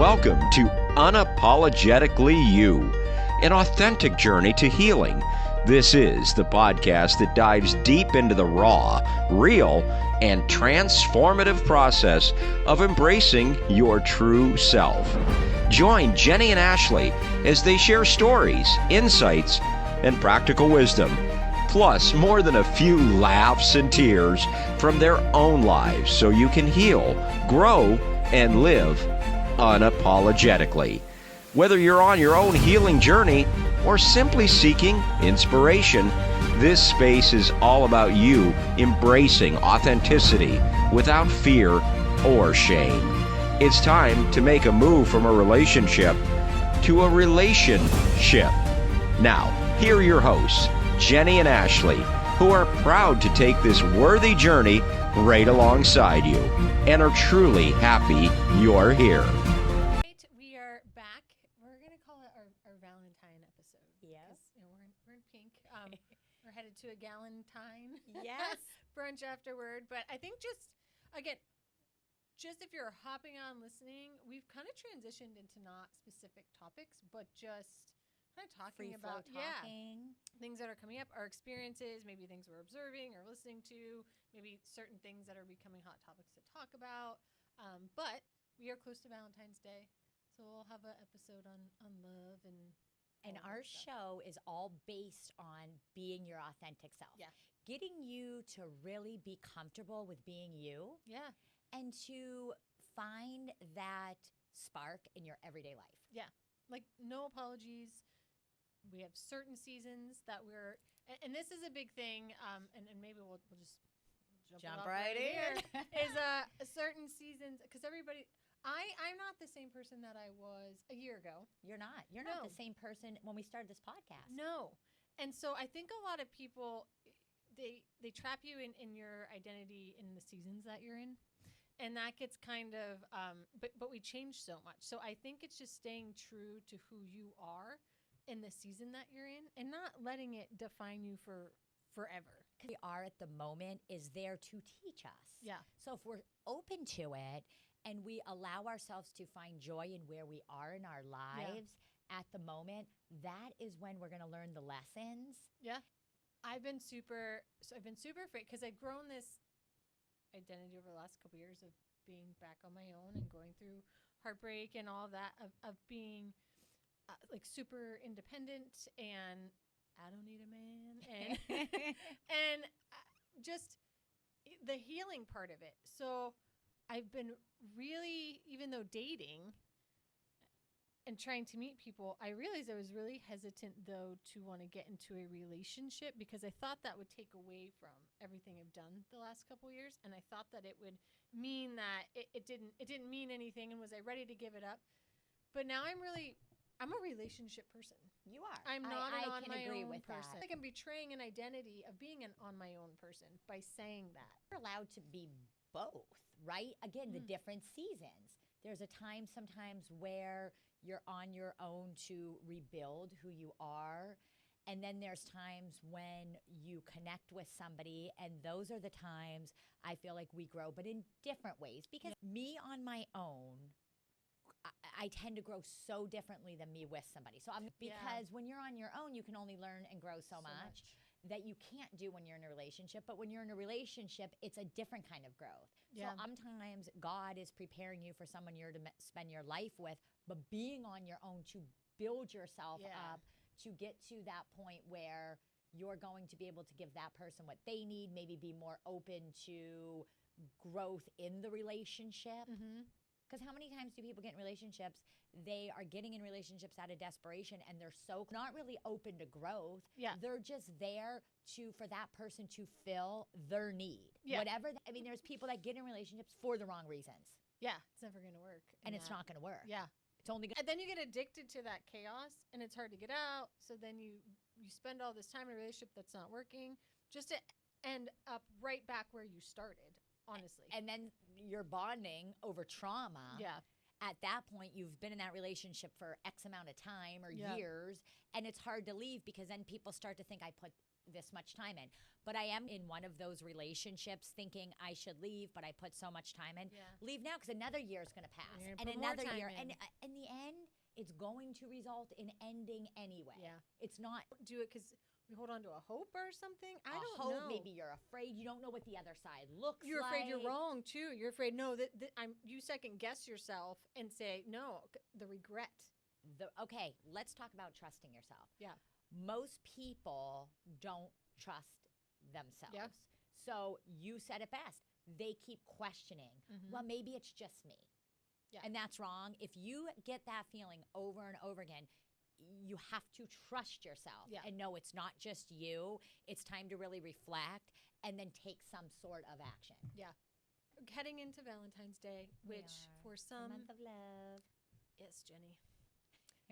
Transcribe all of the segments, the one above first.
welcome to Unapologetically You, an authentic journey to healing. This is the podcast that dives deep into the raw, real, and transformative process of embracing your true self. Join Jenny and Ashley as they share stories, insights, and practical wisdom, plus more than a few laughs and tears from their own lives so you can heal, grow, and live unapologetically. Whether you're on your own healing journey or simply seeking inspiration, this space is all about you embracing authenticity without fear or shame. It's time to make a move from a relationship to a relationship. Now, here are your hosts, Jenny and Ashley, who are proud to take this worthy journey right alongside you and are truly happy you're here. Right, we are back. We're going to call it our Valentine episode. Yes. We're in pink. We're headed to a Galentine. Yes. Brunch afterward. But I think just if you're hopping on listening, we've kind of transitioned into not specific topics, but just kind of talking about things that are coming up, our experiences, maybe things we're observing or listening to, maybe certain things that are becoming hot topics to talk about. But we are close to Valentine's Day, so we'll have an episode on love And our show is all based on being your authentic self. Yeah. Getting you to really be comfortable with being you. Yeah. And to find that spark in your everyday life. Yeah. Like, no apologies. We have certain seasons that and this is a big thing, and maybe we'll just jump right in. Is certain seasons, because everybody, I'm not the same person that I was a year ago. You're not. You're not the same person when we started this podcast. No. And so I think a lot of people, they trap you in your identity in the seasons that you're in. And that gets kind of, but we change so much. So I think it's just staying true to who you are in the season that you're in and not letting it define you for forever. We are at the moment is there to teach us. Yeah. So if we're open to it and we allow ourselves to find joy in where we are in our lives at the moment, that is when we're going to learn the lessons. Yeah. I've been super afraid because I've grown this identity over the last couple of years of being back on my own and going through heartbreak and all that, of being like super independent and I don't need a man and and just the healing part of it. So I've been really, even though dating and trying to meet people, I realized I was really hesitant though to want to get into a relationship because I thought that would take away from everything I've done the last couple of years, and I thought that it would mean that it didn't mean anything, and was I ready to give it up? But now I'm a relationship person. You are. I'm not an on my own with person. That. Like, I'm betraying an identity of being an on my own person by saying that. You're allowed to be both, right? Again, the different seasons. There's a time sometimes where you're on your own to rebuild who you are. And then there's times when you connect with somebody, and those are the times I feel like we grow, but in different ways. Because me on my own, I tend to grow so differently than me with somebody. So because when you're on your own, you can only learn and grow so much that you can't do when you're in a relationship. But when you're in a relationship, it's a different kind of growth. Yeah. So sometimes God is preparing you for someone you're to spend your life with, but being on your own to build yourself up, to get to that point where you're going to be able to give that person what they need, maybe be more open to growth in the relationship. Because how many times do people get in relationships, they are getting in relationships out of desperation and they're so not really open to growth. Yeah. They're just there for that person to fill their need. Yeah. Whatever. There's people that get in relationships for the wrong reasons. Yeah. It's never going to work. And it's not going to work. Yeah. It's only and then you get addicted to that chaos and it's hard to get out. So then you spend all this time in a relationship that's not working just to end up right back where you started, honestly. And then you're bonding over trauma. Yeah. At that point, you've been in that relationship for X amount of time or years, and it's hard to leave because then people start to think I put this much time in. But I am in one of those relationships thinking I should leave, but I put so much time in. Yeah. Leave now because another year is going to pass. You're And gonna put more another time year. in. And in the end, it's going to result in ending anyway. Yeah. It's not Do it because we hold on to a hope or something. I a don't hope. know. Maybe you're afraid. You don't know what the other side looks You're like. afraid you're wrong too. You're afraid you second guess yourself and say no. The regret. Okay, let's talk about trusting yourself. Yeah. Most people don't trust themselves. Yeah. So you said it best. They keep questioning. Mhm. Well, maybe it's just me. Yeah. And that's wrong. If you get that feeling over and over again, you have to trust yourself Yeah. and know it's not just you. It's time to really reflect and then take some sort of action. Heading into Valentine's Day, We which are. for The some month of love. yes, Jenny.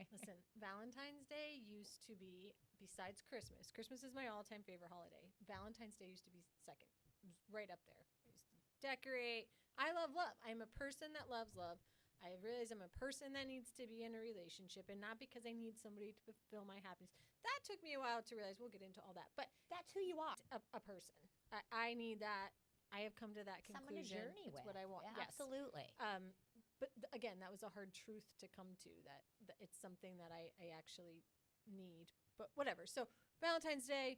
Listen, Valentine's Day used to be, besides Christmas. Christmas is my all-time favorite holiday. Valentine's Day used to be second. It was right up there. I used to decorate. I love love. I'm a person that loves love. I realize I'm a person that needs to be in a relationship, and not because I need somebody to fulfill my happiness. That took me a while to realize. We'll get into all that, but That's who you are. a person. I need that. I have come to that Someone to conclusion. journey It's with. what I want. Yeah, Yes. absolutely. But again, that was a hard truth to come to, that it's something that I actually need. But whatever. So Valentine's Day,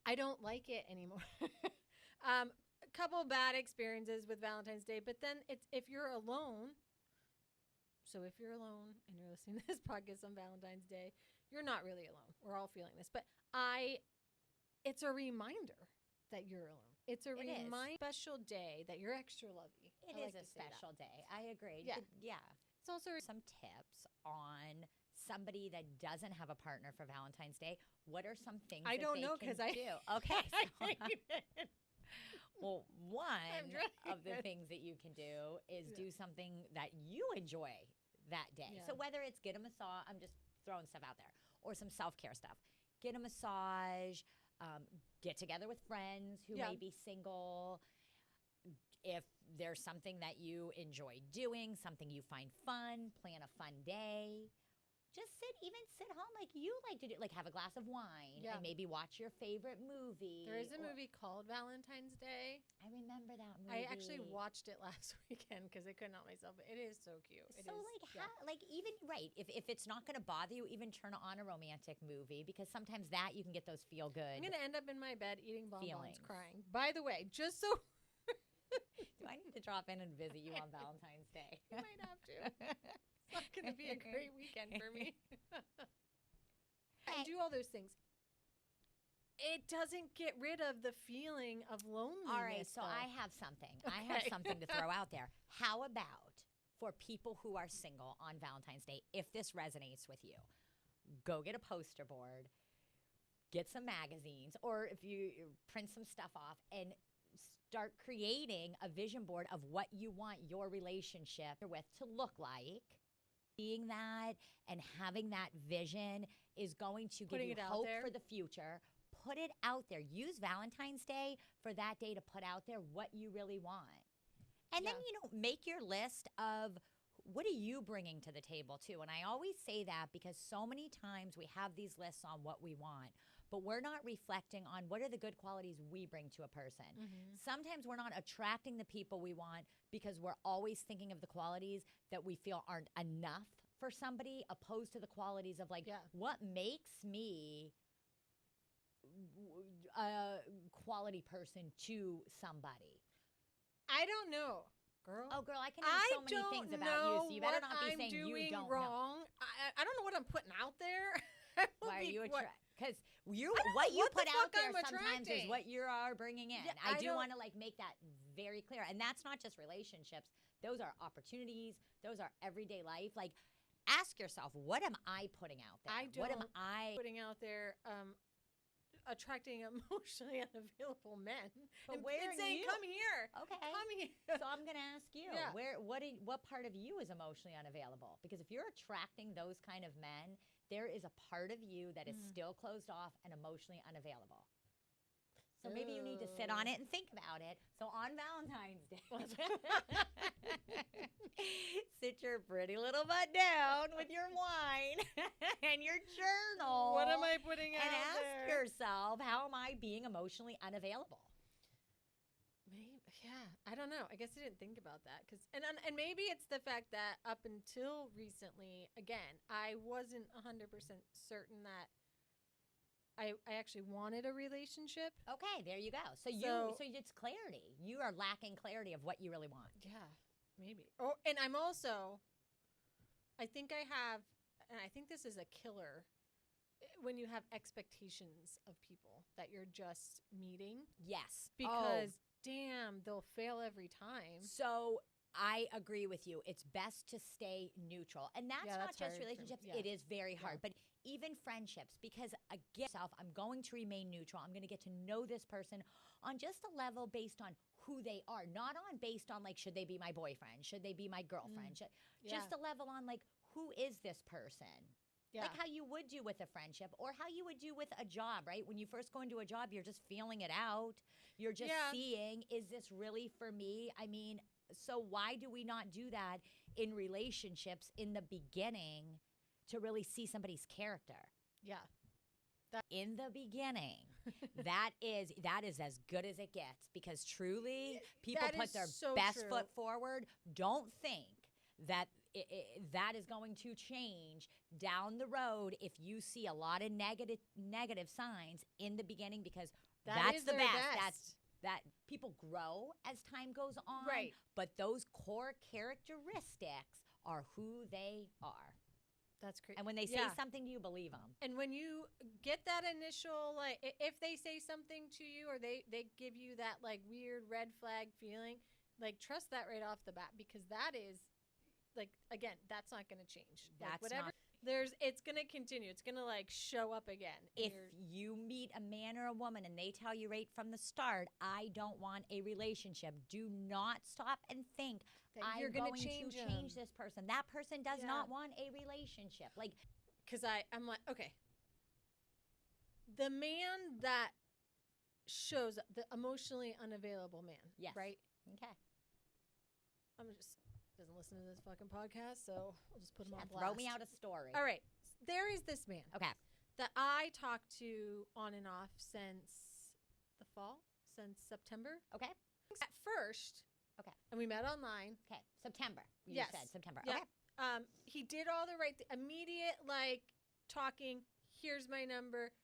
I don't like it anymore. A couple bad experiences with Valentine's Day, but then it's if you're alone. So if you're alone and you're listening to this podcast on Valentine's Day, you're not really alone. We're all feeling this, but it's a reminder that you're alone. It's a It is. special day that you're extra lovey. It I is like a to say that. special day. I agree. Yeah. Yeah. It's also Some tips on somebody that doesn't have a partner for Valentine's Day. What are some things I that don't they know can because I do? Okay. I so- hate it. well, one trying of the it. things that you can do is Yeah. do something that you enjoy that day. Yeah. So whether it's get a massage, I'm just throwing stuff out there, or some self-care stuff. Get a massage, get together with friends who Yeah. may be single. If there's something that you enjoy doing, something you find fun, plan a fun day. Just sit home like you like to do, like have a glass of wine Yeah. and maybe watch your favorite movie. There is a or- movie called Valentine's Day. I remember that movie. I actually watched it last weekend because I couldn't help myself. But it is so cute. It So is, like yeah. like even right if it's not going to bother you, even turn on a romantic movie because sometimes that you can get those feel good. I'm gonna end up in my bed eating bonbons, feelings. crying. By the way, just so Do I need to drop in and visit you on Valentine's Day? you might have to. It's not gonna be a great weekend for me. I do all those things. It doesn't get rid of the feeling of loneliness. All right, so though. I have something. I have Okay. something to throw out there. How about for people who are single on Valentine's Day, if this resonates with you, go get a poster board, get some magazines, or if you print some stuff off and start creating a vision board of what you want your relationship with to look like. Seeing that and having that vision is going to give Putting you it out hope there. for the future. Put it out there. Use Valentine's Day for that day to put out there what you really want. And then, Yeah. make your list of what are you bringing to the table too. And I always say that because so many times we have these lists on what we want, but we're not reflecting on what are the good qualities we bring to a person. Mhm. Sometimes we're not attracting the people we want because we're always thinking of the qualities that we feel aren't enough for somebody, opposed to the qualities of like, Yeah. what makes me a quality person to somebody. I don't know, girl. Oh, girl, I can name I so many don't things know about you, so you better what not be I'm saying doing you don't know. wrong. I don't know what I'm putting out there. I will Why are be you what- attracted? Because I don't know what you what the put out fuck there I'm sometimes is attracting. what you are bringing in. Yeah, I I do don't- want to make that very clear, and that's not just relationships; those are opportunities. Those are everyday life. Like, ask yourself, what am I putting out there? I What am don't I? putting out there attracting emotionally unavailable men. But and, where and are saying, you? come here. Okay. Come here. So I'm going to ask you, Yeah. what part of you is emotionally unavailable? Because if you're attracting those kind of men, there is a part of you that is Mm. still closed off and emotionally unavailable. So maybe you need to sit on it and think about it. So on Valentine's Day, sit your pretty little butt down with your wine and your journal. What am I putting out and ask there? yourself, how am I being emotionally unavailable? Maybe, yeah, I don't know. I guess I didn't think about that and maybe it's the fact that up until recently, again, I wasn't 100% certain that I actually wanted a relationship. Okay, there you go. So it's clarity. You are lacking clarity of what you really want. Yeah, maybe. Oh, and I'm also, I think I have, and I think this is a killer, when you have expectations of people that you're just meeting. Yes. Because damn, they'll fail every time. So I agree with you. It's best to stay neutral. And that's not just relationships. It is very hard. But even friendships, because again, I'm going to remain neutral. I'm going to get to know this person on just a level based on who they are, not on based on like, should they be my boyfriend? Should they be my girlfriend? Just a level on like, who is this person? Yeah. Like how you would do with a friendship or how you would do with a job, right? When you first go into a job, you're just feeling it out. You're just seeing, is this really for me? I mean, so why do we not do that in relationships in the beginning to really see somebody's character? Yeah. In the beginning, that is as good as it gets, because truly people put their best foot forward. Don't think that that is going to change down the road if you see a lot of negative signs in the beginning, because that's the best. That people grow as time goes on, right? But those core characteristics are who they are. That's great. And when they say something to you, believe them. And when you get that initial, like, if they say something to you or they give you that like weird red flag feeling, like trust that right off the bat, because that is like, again, that's not going to change. That's like, whatever. It's going to continue. It's going to like show up again. If you meet a man or a woman and they tell you right from the start, I don't want a relationship, do not stop and think you're going to change this person. That person does not want a relationship. Like, because I'm like, okay, the man that shows up, the emotionally unavailable man. Yes. Right? Okay. I'm just doesn't listen to this fucking podcast, so I'll just put him on blast. Throw me out a story. All right. There is this man. Okay. That I talked to on and off since the fall, since September. Okay. At first. Okay. And we met online. Okay. September. You said September. Yeah. Okay. He did all the right immediate, like, talking, here's my number.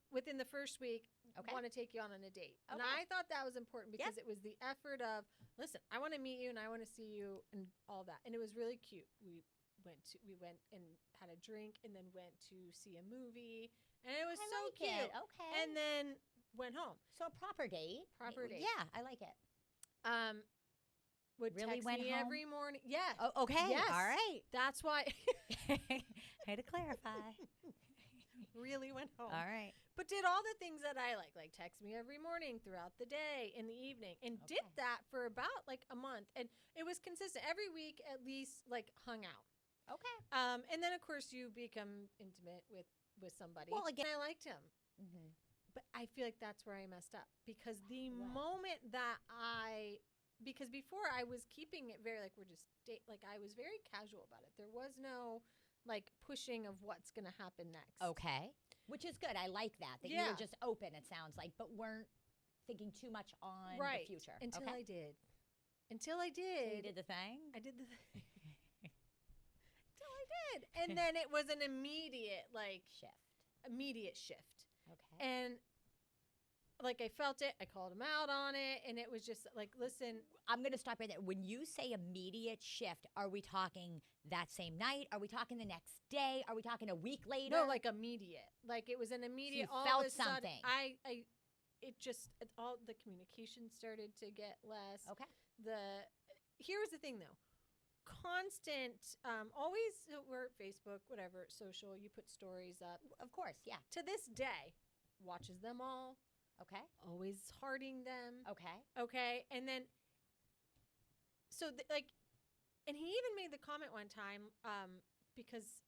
Within the first week, want to take you on a date. Okay. And I thought that was important because it was the effort of, listen, I want to meet you and I want to see you and all that. And it was really cute. We went and had a drink and then went to see a movie, and it was cute. Okay. And then went home. So a proper date. Yeah, I like it. Would really text went me home? every morning. Yes. Oh, okay. Yes. All right. That's why. I had to clarify. Really went home. All right. But did all the things that I like text me every morning, throughout the day, in the evening, and did that for about like a month. And it was consistent. Every week at least, like, hung out. Okay. And then of course you become intimate with somebody. Well, again, I liked him. Mm-hmm. But I feel like that's where I messed up, because the moment that because before I was keeping it very, like, we're just like, I was very casual about it. There was no like pushing of what's going to happen next. Okay. Which is good. I like that you were just open, it sounds like, but weren't thinking too much on the future. Until I did. So you did the thing? I did the thing. Until I did. And then it was an immediate shift. Okay. And like, I felt it. I called him out on it. And it was just like, listen. I'm going to stop right there. When you say immediate shift, are we talking that same night? Are we talking the next day? Are we talking a week later? No, like immieate. Like, it was an immediate. So you felt something. All the communication started to get less. Okay. Here's the thing though. Constant, always, we're Facebook, whatever, social, you put stories up. Of course, yeah. To this day, watches them all. Okay. Always hearting them. Okay. Okay. And then, so and he even made the comment one time, because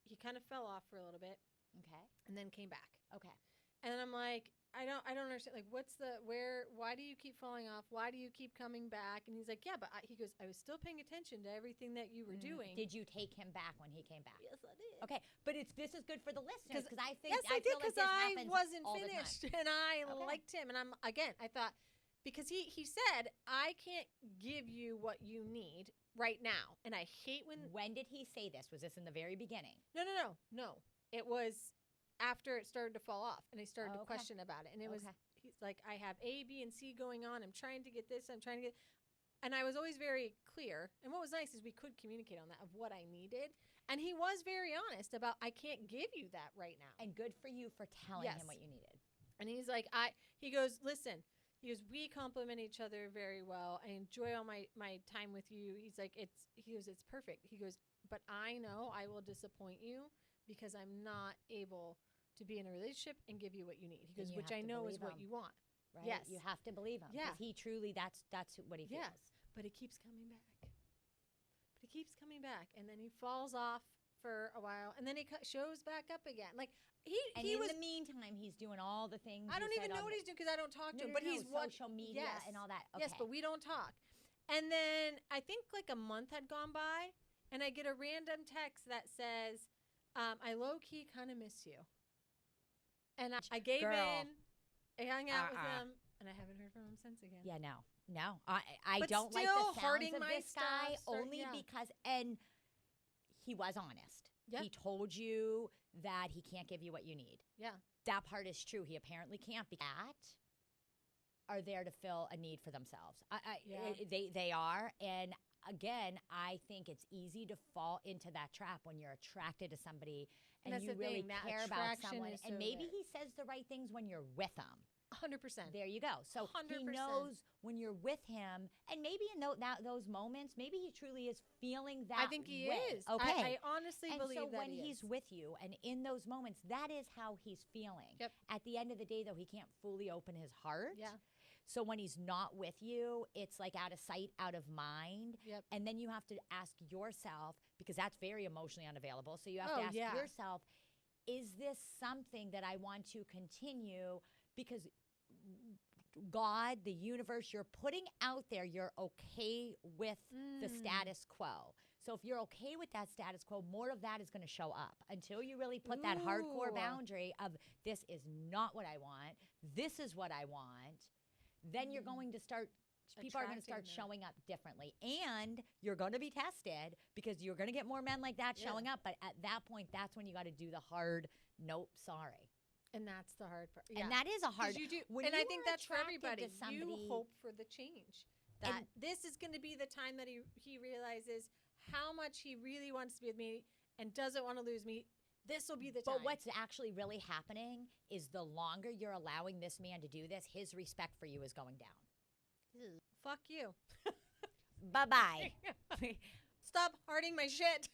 he kind of fell off for a little bit. Okay. And then came back. Okay. And then I'm like, I don't understand. Like, why do you keep falling off? Why do you keep coming back? And he's like, yeah, but he goes, I was still paying attention to everything that you were doing. Did you take him back when he came back? Yes, I did. Okay, but this is good for the listeners because I think yes, I did because I wasn't all the finished time. and I liked him. And I thought, because he said, I can't give you what you need right now. And I hate When did he say this? Was this in the very beginning? No. It was after it started to fall off and I started to question about it. And it was, he's like, I have A, B, and C going on. I'm trying to get this. And I was always very clear. And what was nice is we could communicate on that of what I needed. And he was very honest about, I can't give you that right now. And good for you for telling him what you needed. And he's like, he goes, listen, we complement each other very well. I enjoy all my time with you. He's like, it's perfect. He goes, but I know I will disappoint you because I'm not able to be in a relationship and give you what you need. He goes, which I know is what you want. Right? Yes. You have to believe him. Yeah. Because he truly, that's what he feels. Yes. But it keeps coming back. And then he falls off for a while. And then he shows back up again. Like, he was. In the meantime, he's doing all the things. I don't even know what he's doing because I don't talk to him. But he's social media and all that. Okay. Yes, but we don't talk. And then I think like a month had gone by. And I get a random text that says, I low-key kind of miss you. And I gave in, I hung out with him, and I haven't heard from him since again. Yeah, no. I But don't like still the sounds hurting of my this guy stuff, because, and he was honest. Yep. He told you that he can't give you what you need. Yeah. That part is true. He apparently can't be are there to fill a need for themselves. They are. And again, I think it's easy to fall into that trap when you're attracted to somebody and you really care about someone. And maybe he says the right things when you're with them. 100%. There you go. So 100%. He knows when you're with him, and maybe in those moments, maybe he truly is feeling that way. I think he is. Okay. I honestly believe that when he's with you and in those moments, that is how he's feeling. Yep. At the end of the day, though, he can't fully open his heart. Yeah. So when he's not with you, it's like out of sight, out of mind. Yep. And then you have to ask yourself, because that's very emotionally unavailable. So you have to ask yourself, is this something that I want to continue? Because God, the universe, you're putting out there, you're okay with the status quo. So if you're okay with that status quo, more of that is going to show up until you really put that hardcore boundary of this is not what I want. This is what I want. Then you're going to start, people are going to start showing up differently. And you're going to be tested because you're going to get more men like that showing up. But at that point, that's when you got to do the hard, nope, sorry. And that's the hard part. Yeah. And that is a hard. You do. And I think that's for everybody. You hope for the change. That this is going to be the time that he realizes how much he really wants to be with me and doesn't want to lose me. This will be the time. But what's actually really happening is the longer you're allowing this man to do this, his respect for you is going down. Fuck you. Bye-bye. Stop hearting my shit.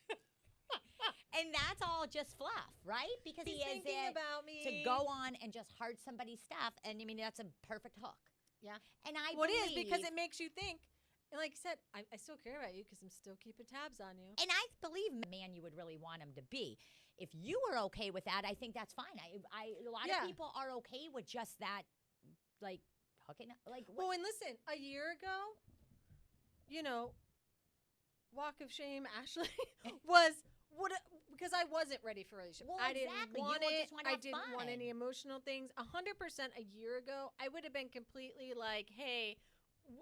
And that's all just fluff, right? Because he's he is thinking about me to go on and just heart somebody's stuff. And I mean, that's a perfect hook. Yeah. And I it is because it makes you think. And like I said, I still care about you because I'm still keeping tabs on you. And I believe the man you would really want him to be. If you were okay with that, I think that's fine. A lot of people are okay with just that, like, hooking up. Like, well, and listen, a year ago, walk of shame, Ashley, was because I wasn't ready for a relationship. Well, I didn't want it. I didn't want fun. any emotional things. 100% a year ago, I would have been completely like, hey,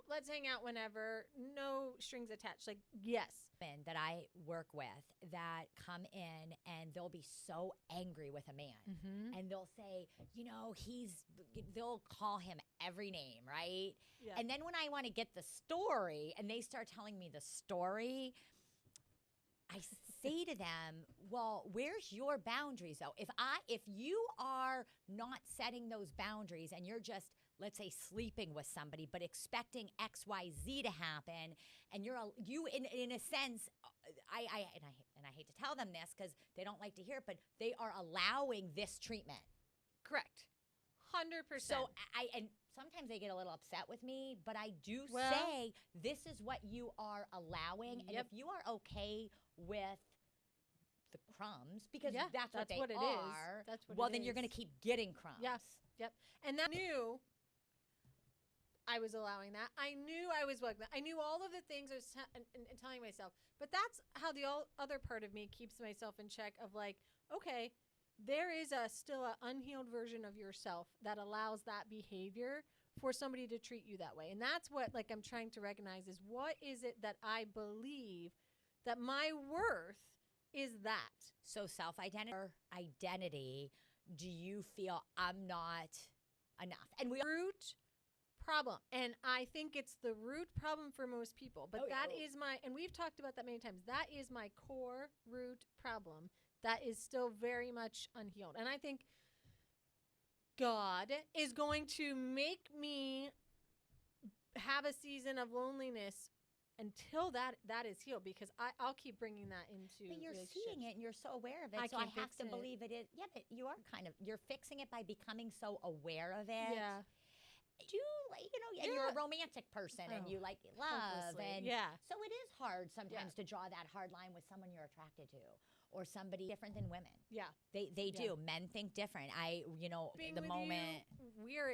let's hang out whenever, no strings attached. Like, yes. Men that I work with that come in and they'll be so angry with a man and they'll say, they'll call him every name, right? Yeah. And then when I want to get the story and they start telling me the story, I say to them, well, where's your boundaries though? If you are not setting those boundaries and you're just, let's say, sleeping with somebody, but expecting X, Y, Z to happen, and you in a sense, I hate to tell them this because they don't like to hear it, but they are allowing this treatment. Correct. 100%. So and sometimes they get a little upset with me, but I do say this is what you are allowing, and if you are okay with the crumbs because Yeah, that's what they what it is. are. That's what well, it then you're going is. to keep getting crumbs. Yes. Yep. And that I knew I was allowing that. I knew I was welcome. I knew all of the things I was and telling myself. But that's how the other part of me keeps myself in check of like, okay, there is still an unhealed version of yourself that allows that behavior for somebody to treat you that way. And that's what like I'm trying to recognize is what is it that I believe that my worth is that. So self-identity, do you feel I'm not enough? And we root problem. And I think it's the root problem for most people. But that is and we've talked about that many times. That is my core root problem that is still very much unhealed. And I think God is going to make me have a season of loneliness until that is healed, because I'll keep bringing that into. But you're seeing it and you're so aware of it. So I have to believe it is. Yeah, but you are you're fixing it by becoming so aware of it. Yeah. And you're a romantic person and you like love. And so it is hard sometimes to draw that hard line with someone you're attracted to or somebody different than women. Yeah. They do. Men think different. Being the with moment. There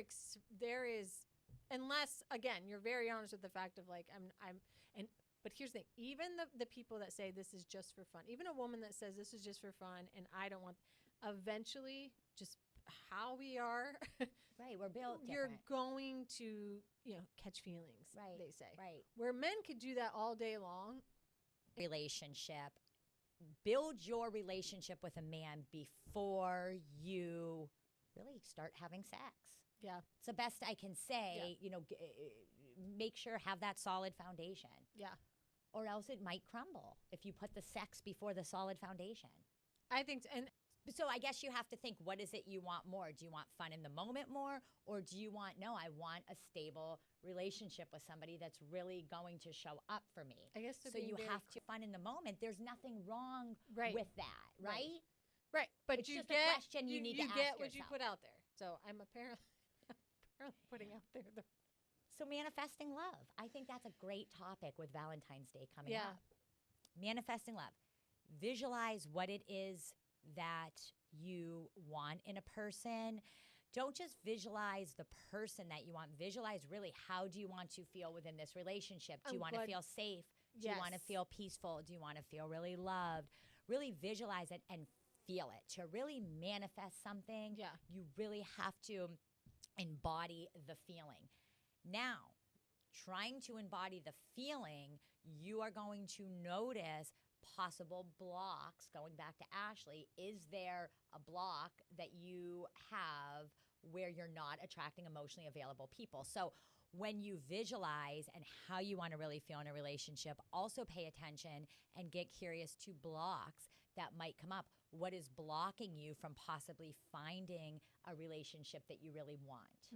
is, unless, again, you're very honest with the fact of like, but here's the thing, even the people that say this is just for fun, even a woman that says this is just for fun and I don't want, eventually, just how we are, right, we're built you're different. going to, catch feelings, right, they say. Right. Where men could do that all day long. Relationship. Build your relationship with a man before you really start having sex. Yeah. It's the best I can say, make sure have that solid foundation. Yeah. Or else it might crumble if you put the sex before the solid foundation. I think, and so I guess you have to think, what is it you want more? Do you want fun in the moment more? Or do you want, no, I want a stable relationship with somebody that's really going to show up for me. I guess so you have to fun in the moment. There's nothing wrong with that, right? Right. But it's just a question you need to ask get yourself. what you put out there. So I'm apparently putting out there the. So manifesting love. I think that's a great topic with Valentine's Day coming up. Manifesting love. Visualize what it is that you want in a person. Don't just visualize the person that you want. Visualize really how do you want to feel within this relationship? Do you want to feel safe? Do you want to feel peaceful? Do you want to feel really loved? Really visualize it and feel it. To really manifest something, you really have to embody the feeling. Now, trying to embody the feeling, you are going to notice possible blocks. Going back to Ashley, is there a block that you have where you're not attracting emotionally available people? So when you visualize and how you want to really feel in a relationship, also pay attention and get curious to blocks that might come up. What is blocking you from possibly finding a relationship that you really want?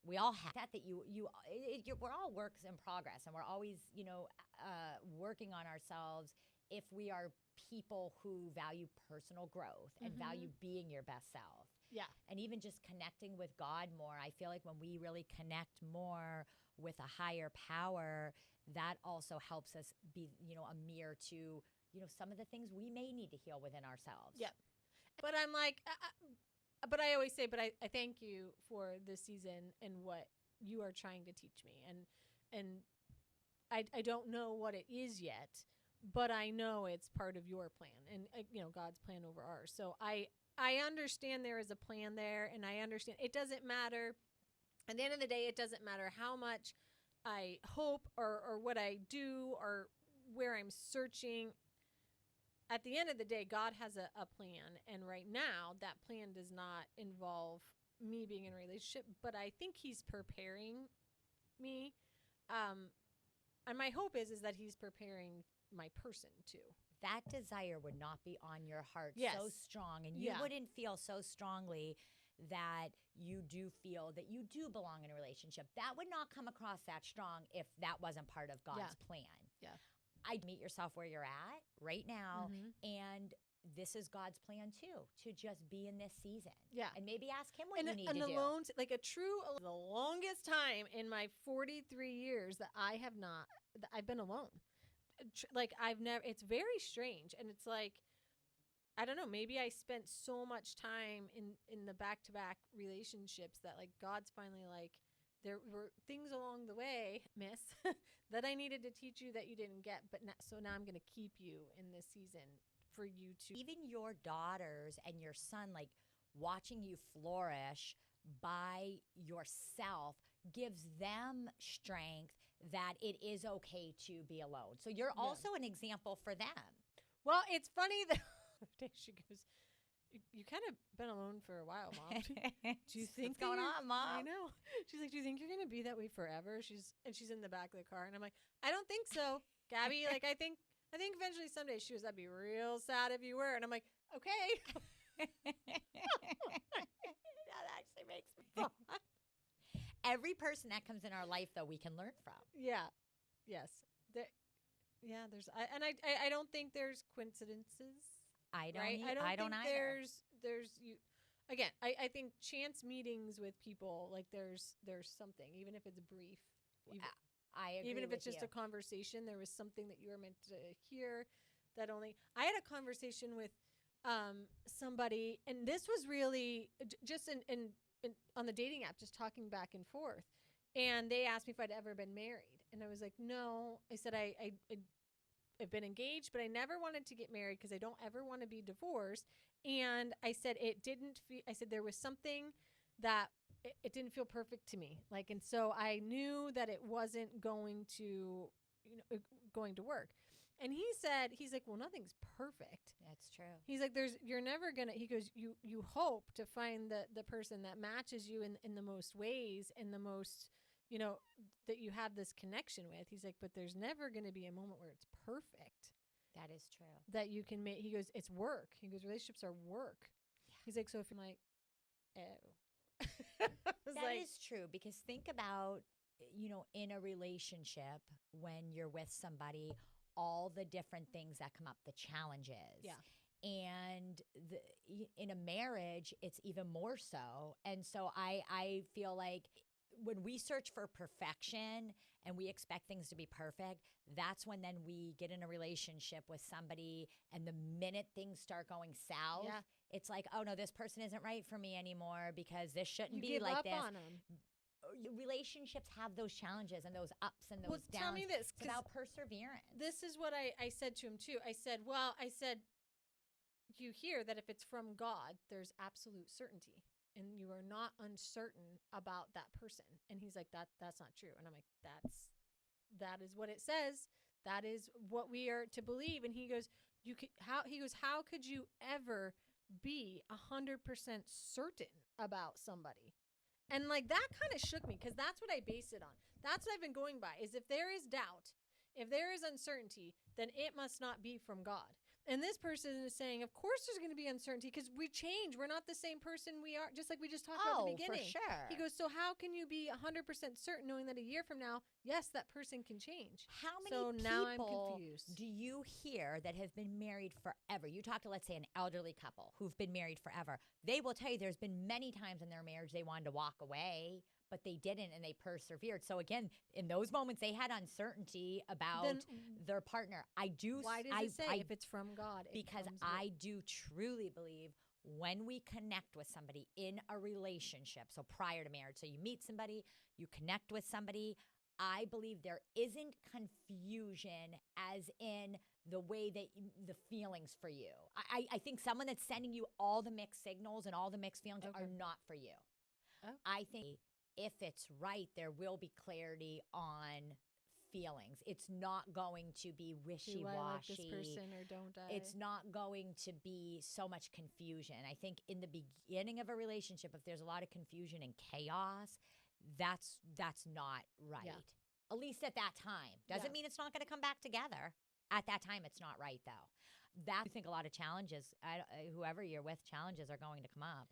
We all have that we're all works in progress, and we're always, working on ourselves if we are people who value personal growth and value being your best self. Yeah. And even just connecting with God more. I feel like when we really connect more with a higher power, that also helps us be, a mirror to, some of the things we may need to heal within ourselves. Yeah. But I'm like, but I always say, but I thank you for this season and what you are trying to teach me. And I don't know what it is yet, but I know it's part of your plan and, God's plan over ours. So I understand there is a plan there, and I understand it doesn't matter. At the end of the day, it doesn't matter how much I hope or what I do or where I'm searching. At the end of the day, God has a plan. And right now, that plan does not involve me being in a relationship, but I think he's preparing me. And my hope is that he's preparing my person too. That desire would not be on your heart so strong, and you wouldn't feel so strongly that you do feel that you do belong in a relationship. That would not come across that strong if that wasn't part of God's plan. Yeah. I'd meet yourself where you're at right now, and this is God's plan too, to just be in this season. Yeah. And maybe ask him what you need to do. And the longest time in my 43 years that I've been alone. Like it's very strange. And it's like, I don't know, maybe I spent so much time in the back-to-back relationships that like God's finally like, there were things along the way, miss, that I needed to teach you that you didn't get, but so now I'm going to keep you in this season for you to. Even your daughters and your son, like watching you flourish by yourself gives them strength that it is okay to be alone. So you're also an example for them. Well, it's funny that she goes, you kind of been alone for a while, Mom. Do you think what's going on, Mom? I know. She's like, do you think you're going to be that way forever? She's in the back of the car. And I'm like, I don't think so, Gabby. Like, I think eventually someday. She was, that'd be real sad if you were. And I'm like, okay. That actually makes me laugh. Every person that comes in our life, though, we can learn from. Yeah. Yes. I don't think there's coincidences. I don't. Right? I don't think either. There's you. Again, I think chance meetings with people, like there's something, even if it's brief. I agree. Even if it's with just you. a conversation, there was something that you were meant to hear. That only I had a conversation with somebody, and this was really just in on the dating app, just talking back and forth. And they asked me if I'd ever been married, and I was like, no. I said I've been engaged, but I never wanted to get married because I don't ever want to be divorced. And I said it didn't feel. I said there was something that it didn't feel perfect to me. Like, and so I knew that it wasn't going to work. And he's like, well, nothing's perfect. That's true. He's like, you're never gonna. He goes, you hope to find the person that matches you in the most ways, in the most, that you have this connection with. He's like, but there's never going to be a moment where it's perfect. That is true. That you can make. He goes, it's work. He goes, relationships are work. Yeah. He's like, so if you're like, oh. That is true, because think about, in a relationship, when you're with somebody, all the different things that come up, the challenges. Yeah. And in a marriage, it's even more so. And so I feel like when we search for perfection and we expect things to be perfect, that's when then we get in a relationship with somebody, and the minute things start going south, it's like, oh no, this person isn't right for me anymore because this shouldn't be like this. On them. Relationships have those challenges and those ups and those downs. Tell me this, it's about perseverance. This is what I said to him too. I said, you hear that if it's from God, there's absolute certainty, and you are not uncertain about that person. And he's like, that's not true. And I'm like, that is what it says. That is what we are to believe. And he goes, how could you ever be 100% certain about somebody? And like that kind of shook me, because that's what I base it on. That's what I've been going by, is if there is doubt, if there is uncertainty, then it must not be from God. And this person is saying, of course there's going to be uncertainty, because we change. We're not the same person we are, just like we just talked about at the beginning. For sure. He goes, so how can you be 100% certain knowing that a year from now, yes, that person can change? How many now I'm people confused. Do you hear that have been married forever? You talk to, let's say, an elderly couple who've been married forever. They will tell you there's been many times in their marriage they wanted to walk away, but they didn't, and they persevered. So again, in those moments, they had uncertainty about their partner. Why does it say if it's from God? Because I do truly believe when we connect with somebody in a relationship, so prior to marriage, so you meet somebody, you connect with somebody, I believe there isn't confusion as in the way that the feelings for you. I think someone that's sending you all the mixed signals and all the mixed feelings are not for you. Oh. I think if it's right, there will be clarity on feelings. It's not going to be wishy-washy. Do I like this person or don't I? It's not going to be so much confusion. I think in the beginning of a relationship, if there's a lot of confusion and chaos, that's not right. Yeah. At least at that time. Doesn't mean it's not going to come back together. At that time, it's not right, though. I think a lot of challenges, whoever you're with, challenges are going to come up.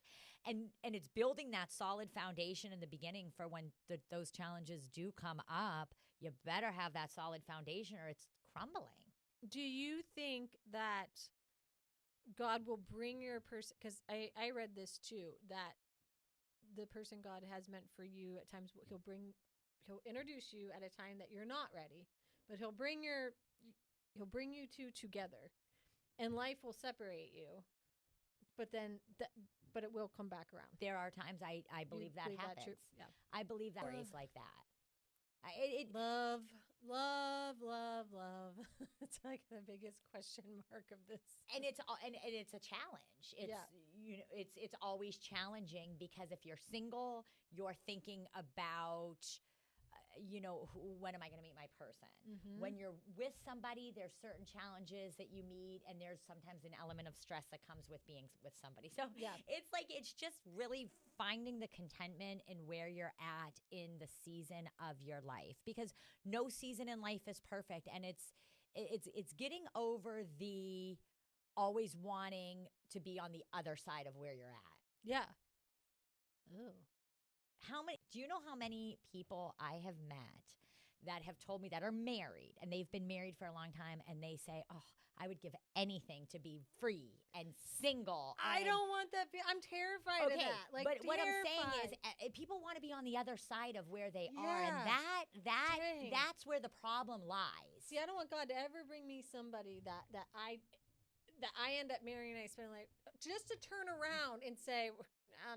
And it's building that solid foundation in the beginning for when those challenges do come up. You better have that solid foundation or it's crumbling. Do you think that God will bring your person, because I read this too, that the person God has meant for you at times, he'll introduce you at a time that you're not ready, but he'll bring you two together. and life will separate you, but then but it will come back around. There are times I believe that believe that happens. true? Yeah. I believe that is like that. Love, love, love, love. It's like the biggest question mark of this. And it's a challenge. It's it's always challenging, because if you're single, you're thinking about when am I going to meet my person? Mm-hmm. When you're with somebody, there's certain challenges that you meet, and there's sometimes an element of stress that comes with being with somebody. So it's just really finding the contentment in where you're at in the season of your life, because no season in life is perfect, and it's getting over the always wanting to be on the other side of where you're at. Yeah. Oh. Do you know how many people I have met that have told me that are married, and they've been married for a long time, and they say, "Oh, I would give anything to be free and single." I don't want that. I'm terrified of that. Like, but what I'm saying is, people want to be on the other side of where they are, and that's where the problem lies. See, I don't want God to ever bring me somebody that I end up marrying, and I spend like just to turn around and say,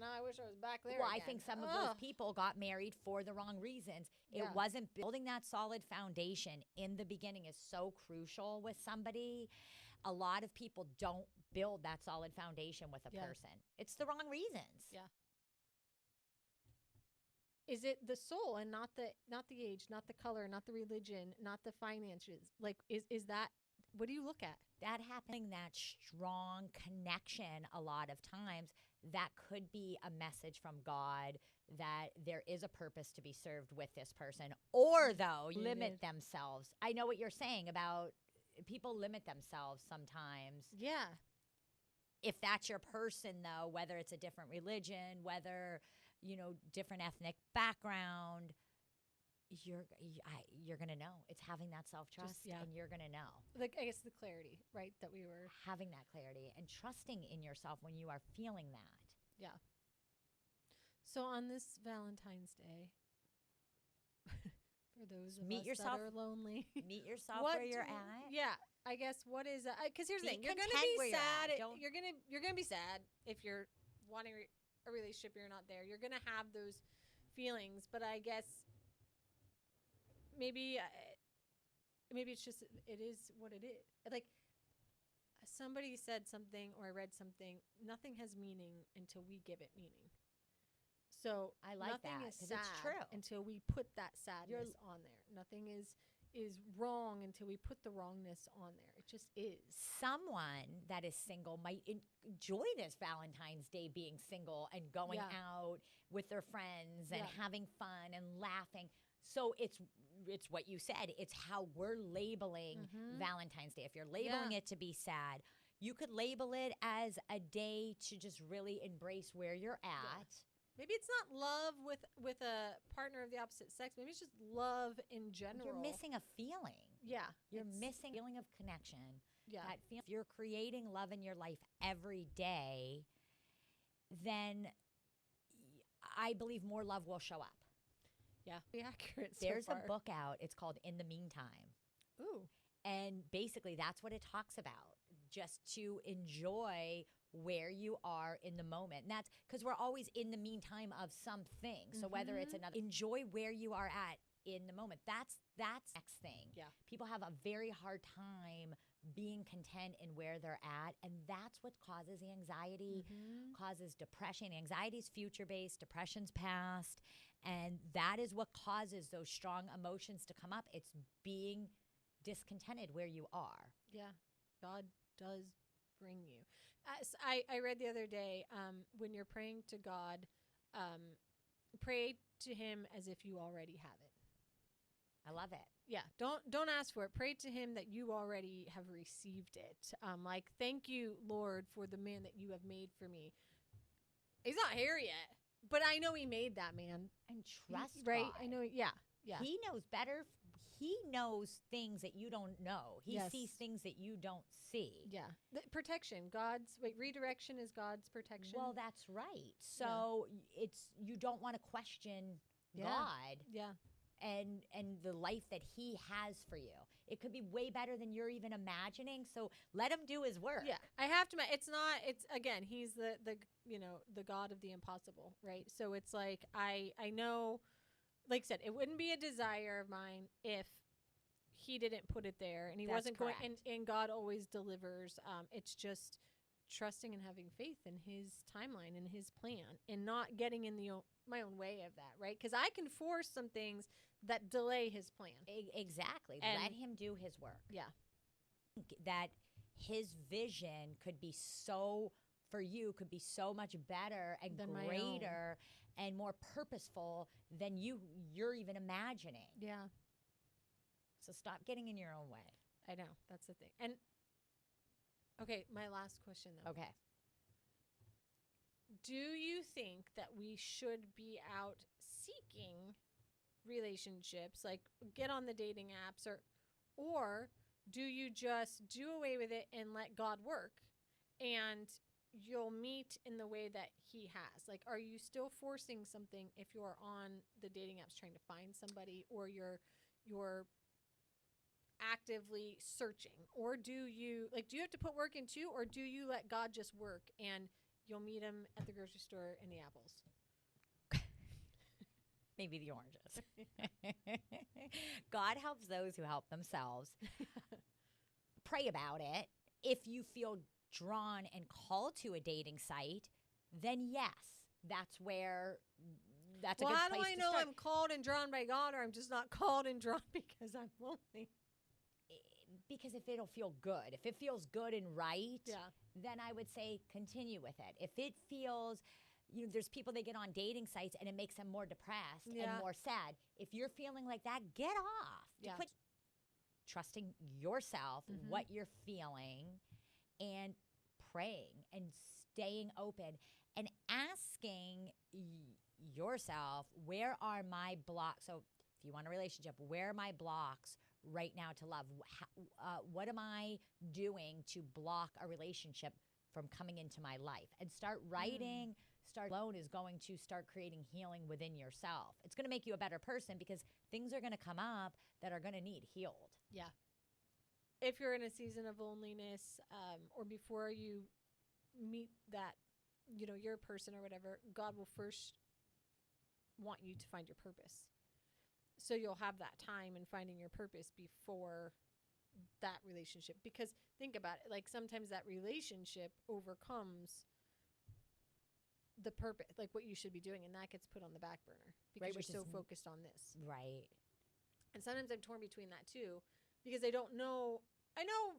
no, I wish I was back there. Well, again. I think some of those people got married for the wrong reasons. It wasn't building that solid foundation in the beginning is so crucial with somebody. A lot of people don't build that solid foundation with a person. It's the wrong reasons. Yeah. Is it the soul and not the age, not the color, not the religion, not the finances? Like, is that, what do you look at? That happening, that strong connection, a lot of times, that could be a message from God that there is a purpose to be served with this person. Or, though, limit themselves. I know what you're saying about people limit themselves sometimes. Yeah. If that's your person, though, whether it's a different religion, whether, different ethnic background, you're going to know. It's having that self-trust, and you're going to know. Like, I guess the clarity, right, that we were. Having that clarity and trusting in yourself when you are feeling that. Yeah. So on this Valentine's Day, for those of us that are lonely. Meet yourself where you're at. Yeah. I guess what is, because here's the thing. You're going to be sad. You're going to be sad if you're wanting a relationship, you're not there. You're going to have those feelings, but I guess maybe it's just, it is what it is. Like, somebody said something, or I read something, nothing has meaning until we give it meaning. So I like nothing that, is sad it's true. until we put that sadness on there. Nothing is wrong until we put the wrongness on there. It just is. Someone that is single might enjoy this Valentine's Day being single and going out with their friends and having fun and laughing. So it's what you said. It's how we're labeling Valentine's Day. If you're labeling it to be sad, you could label it as a day to just really embrace where you're at. Yeah. Maybe it's not love with a partner of the opposite sex. Maybe it's just love in general. You're missing a feeling. Yeah. You're missing a feeling of connection. Yeah. That if you're creating love in your life every day, then I believe more love will show up. Yeah. Be accurate. There's a book out. It's called In the Meantime. Ooh. And basically that's what it talks about. Just to enjoy where you are in the moment. And that's because we're always in the meantime of something. So whether it's another, enjoy where you are at in the moment. That's next thing. Yeah. People have a very hard time being content in where they're at. And that's what causes anxiety, causes depression. Anxiety is future-based, depression's past. And that is what causes those strong emotions to come up. It's being discontented where you are. Yeah. God does bring you. I read the other day, when you're praying to God, pray to him as if you already have it. I love it. Yeah. Don't ask for it. Pray to him that you already have received it. Like, thank you, Lord, for the man that you have made for me. He's not here yet, but I know he made that man. And trust right? God. I know. Yeah. Yeah. He knows better. He knows things that you don't know. He sees things that you don't see. Yeah. The protection. Redirection is God's protection. Well, that's right. So you don't want to question God. Yeah. And the life that he has for you. It could be way better than you're even imagining. So let him do his work. Yeah, I have to. It's not. It's again. He's the the God of the impossible, right? So it's like I know, like I said, it wouldn't be a desire of mine if he didn't put it there, and he That's wasn't correct. going. And God always delivers. It's just trusting and having faith in His timeline and His plan, and not getting in my own way of that, right? Because I can force some things that delay His plan. Exactly. And let him do his work. Yeah. That his vision could be so much better and Than my own. greater and more purposeful than you're even imagining. Yeah. So stop getting in your own way. I know. That's the thing. And okay, my last question though. Okay. Do you think that we should be out seeking relationships, like get on the dating apps, or do you just do away with it and let God work and you'll meet in the way that He has? Like, are you still forcing something if you're on the dating apps trying to find somebody, or you're actively searching? Or do you have to put work in too, or do you let God just work and you'll meet him at the grocery store in the apples? Maybe the oranges. God helps those who help themselves. Pray about it. If you feel drawn and called to a dating site, then yes, that's a good place to start. Well, how do I know I'm called and drawn by God, or I'm just not called and drawn because I'm lonely? Because if it'll feel good, if it feels good and right, Yeah. then I would say continue with it. If it feels, there's people that get on dating sites and it makes them more depressed and more sad. If you're feeling like that, get off. Yeah. Quit trusting yourself, Mhm. what you're feeling, and praying and staying open and asking yourself, where are my blocks? So if you want a relationship, where are my blocks right now to love? What am I doing to block a relationship from coming into my life? And start writing. Start alone is going to start creating healing within yourself. It's going to make you a better person because things are going to come up that are going to need healed. Yeah. If you're in a season of loneliness, or before you meet that, your person or whatever, God will first want you to find your purpose. So you'll have that time in finding your purpose before that relationship. Because think about it, like sometimes that relationship overcomes the purpose, like what you should be doing, and that gets put on the back burner because Right, you're so focused on this. Right. And sometimes I'm torn between that too, because I don't know. I know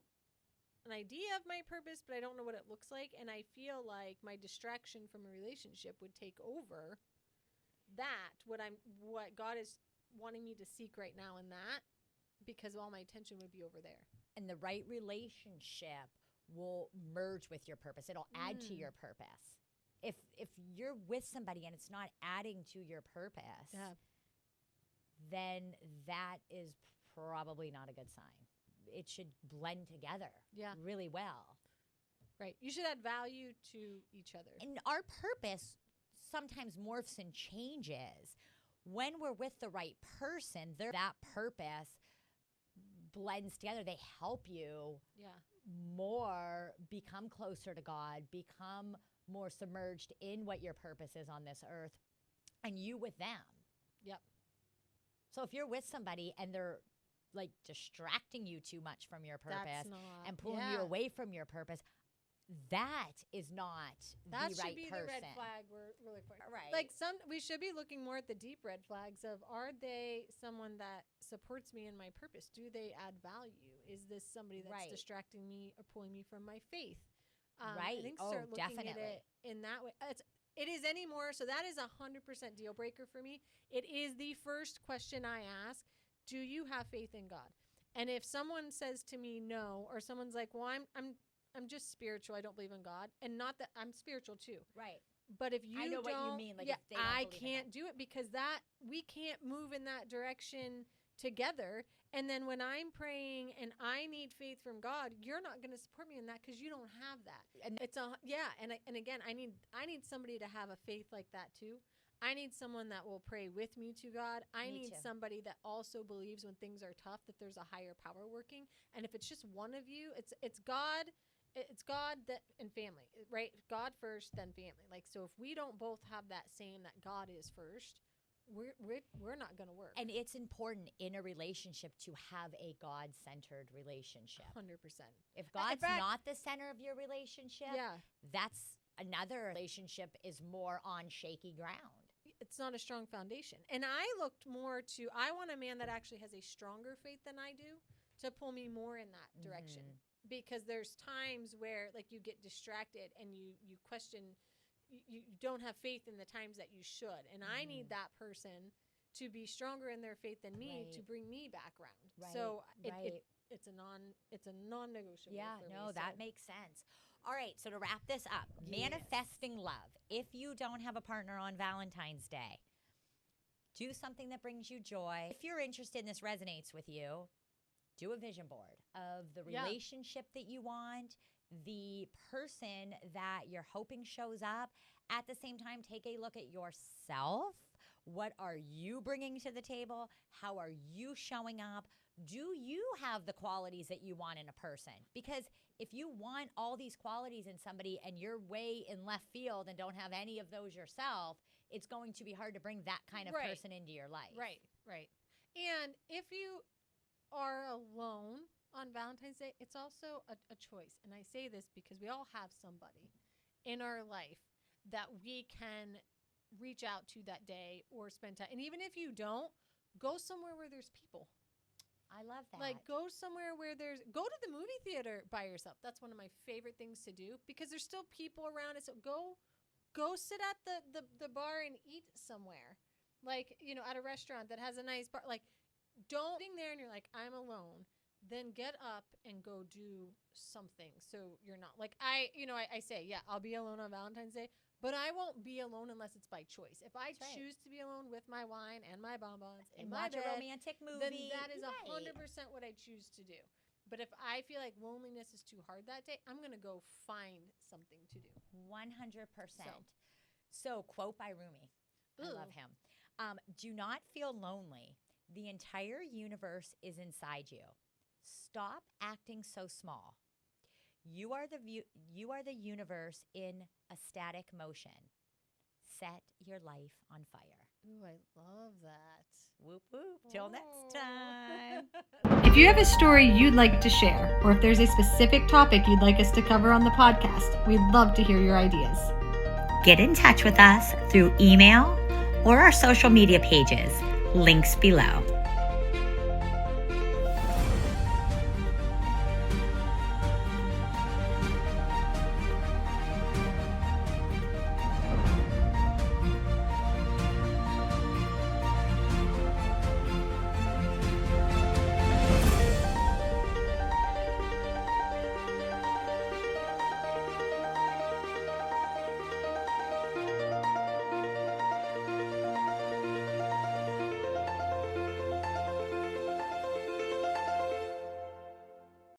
an idea of my purpose, but I don't know what it looks like. And I feel like my distraction from a relationship would take over that, what God is wanting me to seek right now in that, because all my attention would be over there. And the right relationship will merge with your purpose. It'll add to your purpose. If you're with somebody and it's not adding to your purpose, then that is probably not a good sign. It should blend together really well. Right. You should add value to each other. And our purpose sometimes morphs and changes. When we're with the right person, that purpose blends together. They help you more become closer to God, become more submerged in what your purpose is on this earth, and you with them. Yep. So if you're with somebody and they're like distracting you too much from your purpose and pulling you away from your purpose, that is not the right person. That should be the red flag we're looking for. Right. Like we should be looking more at the deep red flags of, are they someone that supports me in my purpose? Do they add value? Is this somebody that's distracting me or pulling me from my faith? Right. I think start looking definitely. at it in that way. It is anymore. So that is 100% deal breaker for me. It is the first question I ask. Do you have faith in God? And if someone says to me no, or someone's like, well, I'm just spiritual, I don't believe in God, and not that I'm spiritual too. Right. But if you I know what you mean. Like if they don't I believe can't do it because we can't move in that direction together. And then when I'm praying and I need faith from God, you're not going to support me in that because you don't have that. And it's and again, I need somebody to have a faith like that too. I need someone that will pray with me to God. I Me need too. somebody that also believes when things are tough that there's a higher power working. And if it's just one of you, it's God. It's God and family, right? God first, then family. Like, so if we don't both have that same that God is first, we're not going to work. And it's important in a relationship to have a God-centered relationship. 100%. If God's fact- not the center of your relationship, Yeah. that's another relationship is more on shaky ground. It's not a strong foundation. And I looked more to, I want a man that actually has a stronger faith than I do to pull me more in that direction. Because there's times where like you get distracted and you question, you don't have faith in the times that you should. And I need that person to be stronger in their faith than me to bring me back around. Right, So right. it's a non-negotiable. Yeah, for no, me, that makes sense. All right, so to wrap this up, manifesting love. If you don't have a partner on Valentine's Day, do something that brings you joy. If you're interested and this resonates with you, do a vision board of the relationship that you want, the person that you're hoping shows up. At the same time, take a look at yourself. What are you bringing to the table? How are you showing up? Do you have the qualities that you want in a person? Because if you want all these qualities in somebody and you're way in left field and don't have any of those yourself, it's going to be hard to bring that kind of person into your life. Right. And if you are alone on Valentine's Day, it's also a choice. And I say this because we all have somebody in our life that we can reach out to that day or spend time. And even if you don't, go somewhere where there's people. I love that. Like, go somewhere where go to the movie theater by yourself. That's one of my favorite things to do because there's still people around. So go sit at the bar and eat somewhere. Like, at a restaurant that has a nice bar. Like, don't sitting there and you're like, I'm alone. Then get up and go do something. So you're not like, I say, yeah, I'll be alone on Valentine's Day, but I won't be alone unless it's by choice. If I choose to be alone with my wine and my bonbons and in my watch bed, a romantic movie, then that is 100% what I choose to do. But if I feel like loneliness is too hard that day, I'm going to go find something to do. 100%. So quote by Rumi. I love him. Do not feel lonely. The entire universe is inside you. Stop acting so small. You are the universe in a static motion. Set your life on fire. Ooh, I love that. Whoop whoop. Till next time. If you have a story you'd like to share, or if there's a specific topic you'd like us to cover on the podcast, we'd love to hear your ideas. Get in touch with us through email or our social media pages. Links below.